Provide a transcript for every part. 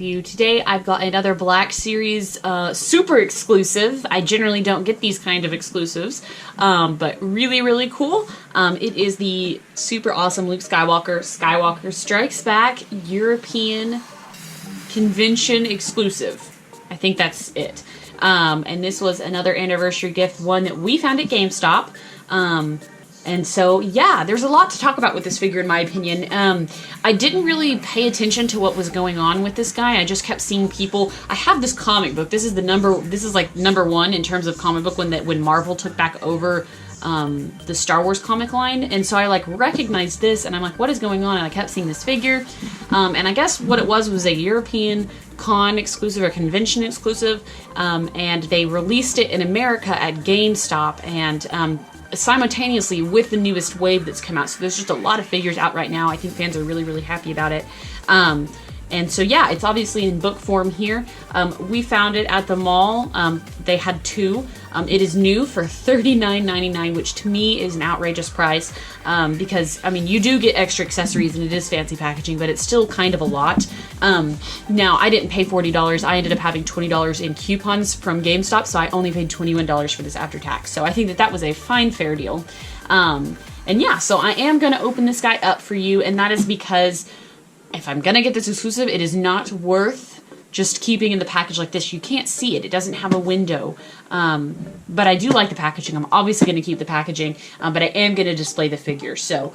review. Today I've got another Black Series super exclusive. I generally don't get these kind of exclusives, but really, really cool. It is the super awesome Luke Skywalker, Skywalker Strikes Back European Convention exclusive. I think that's it. And this was another anniversary gift, one that we found at Gamestop. And so, yeah, there's a lot to talk about with this figure, in my opinion. I didn't really pay attention to what was going on with this guy. I just kept seeing people. I have this comic book. This is like number one in terms of comic book when Marvel took back over the Star Wars comic line. And so I like recognized this, and I'm like, what is going on? And I kept seeing this figure. And I guess what it was a European con exclusive or convention exclusive. And they released it in America at GameStop, and simultaneously with the newest wave that's come out. So there's just a lot of figures out right now. I think fans are really, really happy about it. And so, yeah, it's obviously in book form here. We found it at the mall. They had two. It is new for $39.99, which to me is an outrageous price because, I mean, you do get extra accessories and it is fancy packaging, but it's still kind of a lot. Now, I didn't pay $40. I ended up having $20 in coupons from GameStop, so I only paid $21 for this after tax. So I think that was a fine, fair deal. And yeah, so I am going to open this guy up for you, and that is because if I'm gonna get this exclusive, it is not worth just keeping in the package like this. You can't see it. It doesn't have a window. But I do like the packaging. I'm obviously going to keep the packaging, but I am going to display the figure. So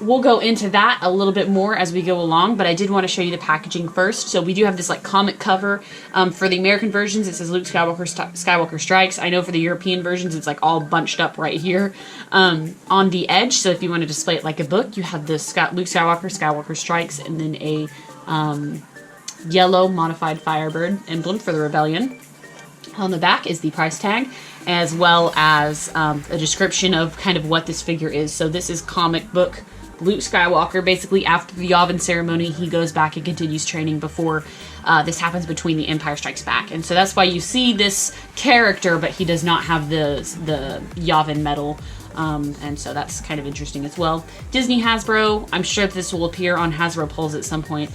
we'll go into that a little bit more as we go along, but I did want to show you the packaging first. So we do have this like comic cover. For the American versions, it says Luke Skywalker Strikes. I know for the European versions, it's like all bunched up right here on the edge. So if you want to display it like a book, you have the Luke Skywalker Strikes, and then a yellow modified Firebird emblem for the Rebellion. On the back is the price tag, as well as a description of kind of what this figure is. So this is comic book Luke Skywalker. Basically, after the Yavin ceremony, he goes back and continues training before this happens between the Empire Strikes Back. And so that's why you see this character, but he does not have the Yavin medal. And so that's kind of interesting as well. Disney Hasbro, I'm sure this will appear on Hasbro polls at some point.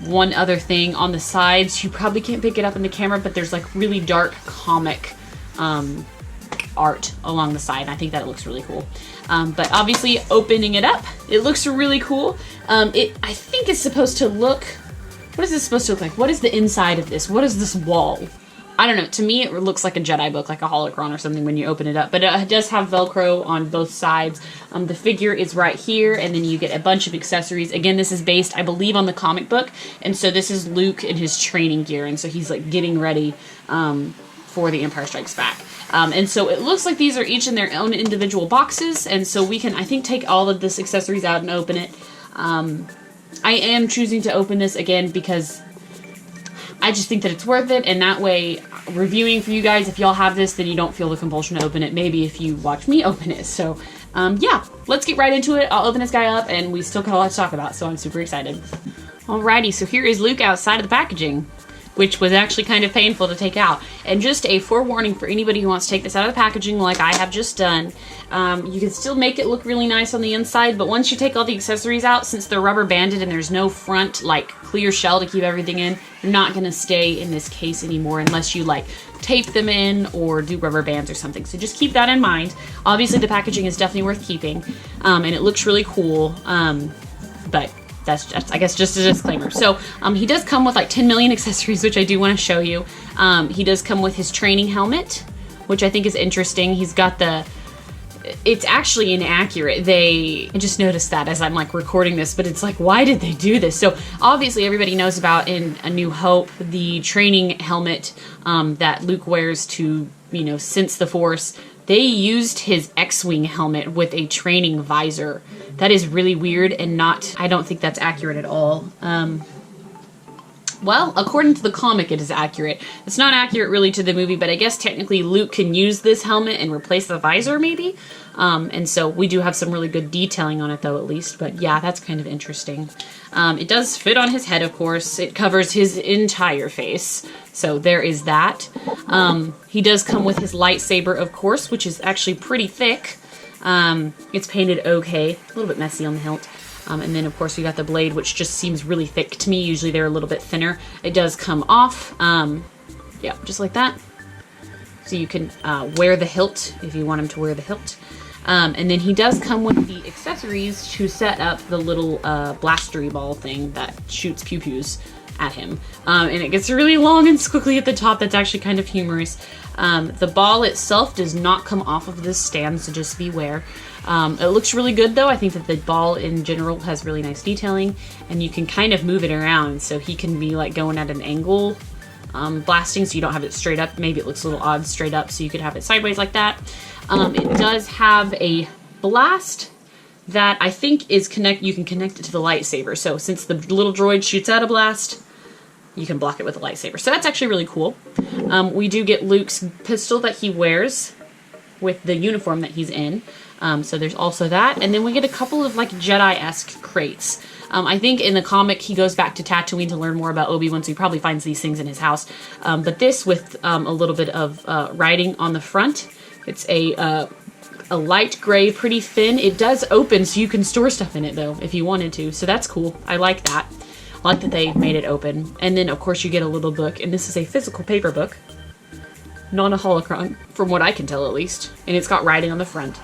One other thing on the sides, you probably can't pick it up in the camera, but there's like really dark comic art along the side. And I think that it looks really cool. But obviously opening it up, it looks really cool. I think it's supposed to look, what is this supposed to look like? What is the inside of this? What is this wall? I don't know. To me, it looks like a Jedi book, like a holocron or something when you open it up. But it does have Velcro on both sides. The figure is right here, and then you get a bunch of accessories. Again, this is based, I believe, on the comic book. And so this is Luke in his training gear. And so he's like getting ready for the Empire Strikes Back. And so it looks like these are each in their own individual boxes. And so we can, I think, take all of this accessories out and open it. I am choosing to open this again because I just think that it's worth it, and that way, reviewing for you guys, if y'all have this, then you don't feel the compulsion to open it, maybe if you watch me open it. So, yeah, let's get right into it. I'll open this guy up, and we still got a lot to talk about, so I'm super excited. Alrighty, so here is Luke outside of the packaging, which was actually kind of painful to take out. And just a forewarning for anybody who wants to take this out of the packaging like I have just done. You can still make it look really nice on the inside, but once you take all the accessories out, since they're rubber banded and there's no front like clear shell to keep everything in, they're not going to stay in this case anymore unless you like tape them in or do rubber bands or something. So just keep that in mind. Obviously the packaging is definitely worth keeping, and it looks really cool, but that's just, I guess, just a disclaimer. So he does come with like 10 million accessories, which I do want to show you. He does come with his training helmet, which I think is interesting. He's got it's actually inaccurate. I just noticed that as I'm like recording this, but it's like, why did they do this? So obviously everybody knows about in A New Hope, the training helmet that Luke wears to, sense the Force. They used his X-Wing helmet with a training visor. That is really weird and I don't think that's accurate at all. Well, according to the comic, it is accurate. It's not accurate really to the movie, but I guess technically Luke can use this helmet and replace the visor maybe. And so we do have some really good detailing on it though, at least. But yeah, that's kind of interesting. It does fit on his head, of course. It covers his entire face. So there is that. He does come with his lightsaber, of course, which is actually pretty thick. It's painted okay. A little bit messy on the hilt. And then of course we got the blade, which just seems really thick to me. Usually they're a little bit thinner. It does come off, yeah, just like that. So you can wear the hilt if you want him to wear the hilt. And then he does come with the accessories to set up the little blastery ball thing that shoots pew-pews at him. And it gets really long and squiggly at the top. That's actually kind of humorous. The ball itself does not come off of this stand, so just beware. It looks really good though. I think that the ball in general has really nice detailing, and you can kind of move it around so he can be like going at an angle, blasting, so you don't have it straight up. Maybe it looks a little odd straight up, so you could have it sideways like that. It does have a blast that I think is you can connect it to the lightsaber. So since the little droid shoots out a blast, you can block it with a lightsaber. So that's actually really cool. We do get Luke's pistol that he wears with the uniform that he's in. So there's also that. And then we get a couple of like Jedi-esque crates. I think in the comic he goes back to Tatooine to learn more about Obi-Wan, so he probably finds these things in his house. But this with a little bit of writing on the front. It's a light gray, pretty thin. It does open, so you can store stuff in it though if you wanted to. So that's cool. I like that. I like that they made it open. And then of course you get a little book, and this is a physical paper book, not a holocron, from what I can tell at least. And it's got writing on the front.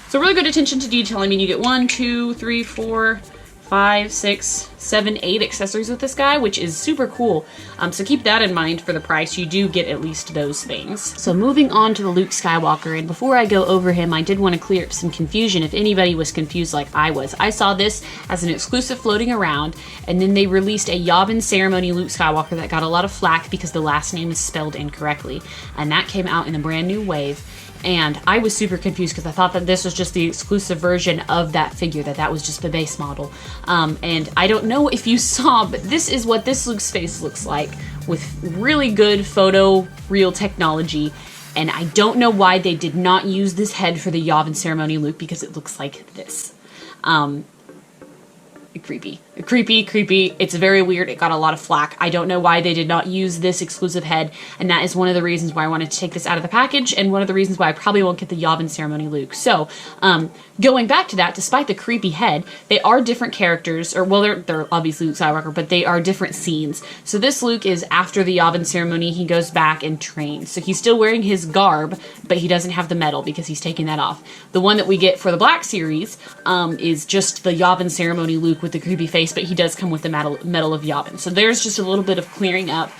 So really good attention to detail. I mean, you get 1, 2, 3, 4, 5, 6, 7, 8 accessories with this guy, which is super cool. So keep that in mind for the price. You do get at least those things. So moving on to the Luke Skywalker, and before I go over him, I did want to clear up some confusion if anybody was confused like I was. I saw this as an exclusive floating around, and then they released a Yavin Ceremony Luke Skywalker that got a lot of flack because the last name is spelled incorrectly, and that came out in a brand new wave. And I was super confused because I thought that this was just the exclusive version of that figure, that was just the base model. And I don't know if you saw, but this is what this Luke's face looks like with really good photo real technology. And I don't know why they did not use this head for the Yavin Ceremony Luke, because it looks like this. Creepy. It's very weird. It got a lot of flack. I don't know why they did not use this exclusive head, and that is one of the reasons why I wanted to take this out of the package, and one of the reasons why I probably won't get the Yavin Ceremony Luke. So, going back to that, despite the creepy head, they are different characters, or well, they're obviously Luke Skywalker, but they are different scenes. So this Luke is after the Yavin Ceremony. He goes back and trains. So he's still wearing his garb, but he doesn't have the medal because he's taking that off. The one that we get for the Black Series is just the Yavin Ceremony Luke with the creepy face, but he does come with the medal of Yavin. So there's just a little bit of clearing up.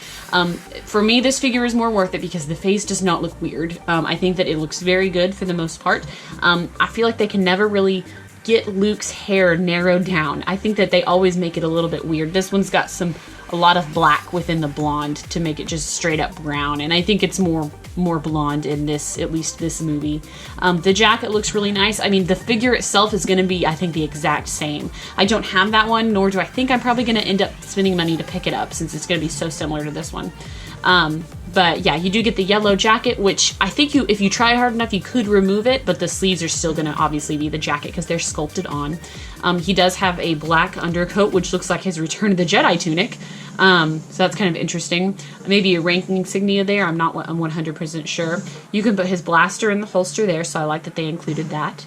For me, this figure is more worth it because the face does not look weird. I think that it looks very good for the most part. I feel like they can never really get Luke's hair narrowed down. I think that they always make it a little bit weird. This one's got a lot of black within the blonde to make it just straight up brown, and I think it's more blonde in this, at least this movie. The jacket looks really nice. I mean, the figure itself is going to be, I think, the exact same. I don't have that one, nor do I think I'm probably going to end up spending money to pick it up since it's going to be so similar to this one. But yeah, you do get the yellow jacket, which I think if you try hard enough, you could remove it, but the sleeves are still going to obviously be the jacket because they're sculpted on. He does have a black undercoat, which looks like his Return of the Jedi tunic. So that's kind of interesting. Maybe a ranking insignia there. I'm 100% sure. You can put his blaster in the holster there, so I like that they included that.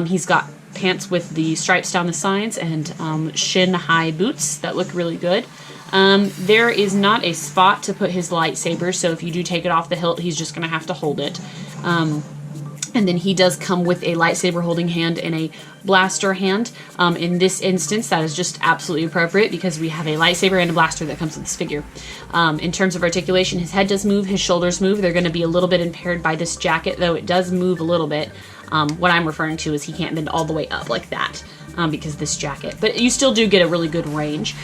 He's got pants with the stripes down the sides and shin high boots that look really good. There is not a spot to put his lightsaber, so if you do take it off the hilt, he's just going to have to hold it. And then he does come with a lightsaber holding hand and a blaster hand. In this instance, that is just absolutely appropriate because we have a lightsaber and a blaster that comes with this figure. In terms of articulation, his head does move, his shoulders move. They're going to be a little bit impaired by this jacket, though it does move a little bit. What I'm referring to is he can't bend all the way up like that. Because of this jacket, but you still do get a really good range.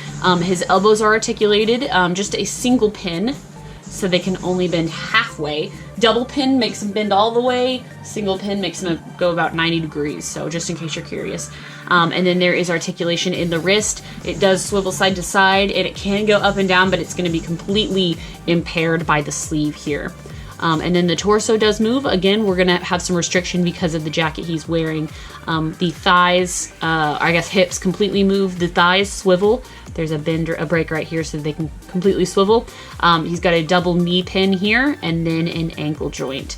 His elbows are articulated, just a single pin, so they can only bend halfway. Double pin makes them bend all the way. Single pin makes them go about 90 degrees, so just in case you're curious. And then there is articulation in the wrist. It does swivel side to side, and it can go up and down, but it's going to be completely impaired by the sleeve here. And then the torso does move. Again, we're going to have some restriction because of the jacket he's wearing. The thighs, I guess hips completely move. The thighs swivel. There's a bend or a break right here so they can completely swivel. He's got a double knee pin here, and then an ankle joint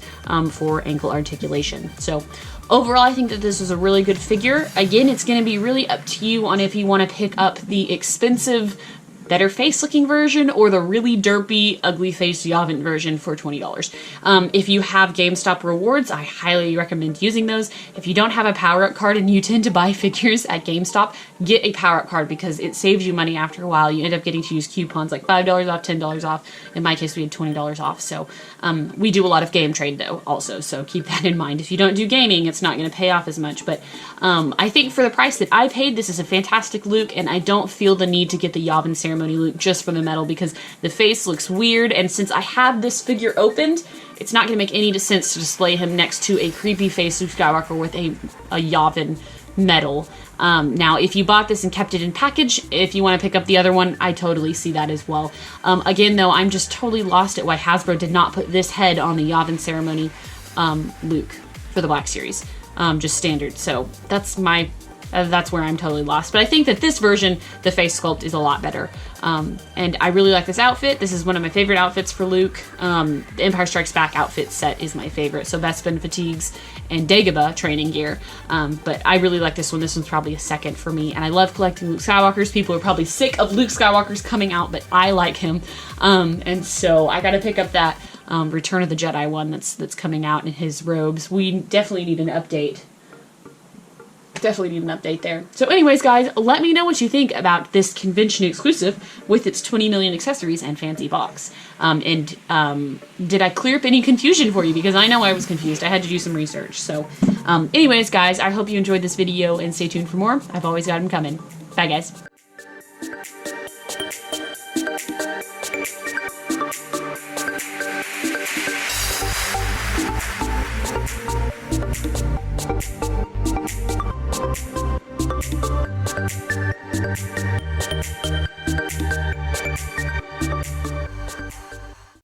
for ankle articulation. So overall, I think that this is a really good figure. Again, it's going to be really up to you on if you want to pick up the expensive, better face looking version or the really derpy, ugly face Yavin version for $20. If you have GameStop rewards, I highly recommend using those. If you don't have a power-up card and you tend to buy figures at GameStop, get a power-up card because it saves you money after a while. You end up getting to use coupons like $5 off, $10 off. In my case, we had $20 off. So we do a lot of game trade though also, so keep that in mind. If you don't do gaming, it's not going to pay off as much. But I think for the price that I paid, this is a fantastic Luke, and I don't feel the need to get the Yavin Ceremony Luke just for the metal because the face looks weird, and since I have this figure opened, it's not going to make any sense to display him next to a creepy face Luke Skywalker with a Yavin medal. Now, if you bought this and kept it in package, if you want to pick up the other one, I totally see that as well. Again, though, I'm just totally lost at why Hasbro did not put this head on the Yavin Ceremony Luke for the Black Series, just standard. So that's where I'm totally lost. But I think that this version, the face sculpt is a lot better. And I really like this outfit. This is one of my favorite outfits for Luke. The Empire Strikes Back outfit set is my favorite. So Bespin fatigues and Dagobah training gear. But I really like this one. This one's probably a second for me. And I love collecting Luke Skywalkers. People are probably sick of Luke Skywalkers coming out, but I like him. And so I got to pick up that Return of the Jedi one that's coming out in his robes. We definitely need an update. Definitely need an update there. So anyways, guys, let me know what you think about this convention exclusive with its 20 million accessories and fancy box. Did I clear up any confusion for you? Because I know I was confused. I had to do some research. So anyways, guys, I hope you enjoyed this video and stay tuned for more. I've always got them coming. Bye, guys.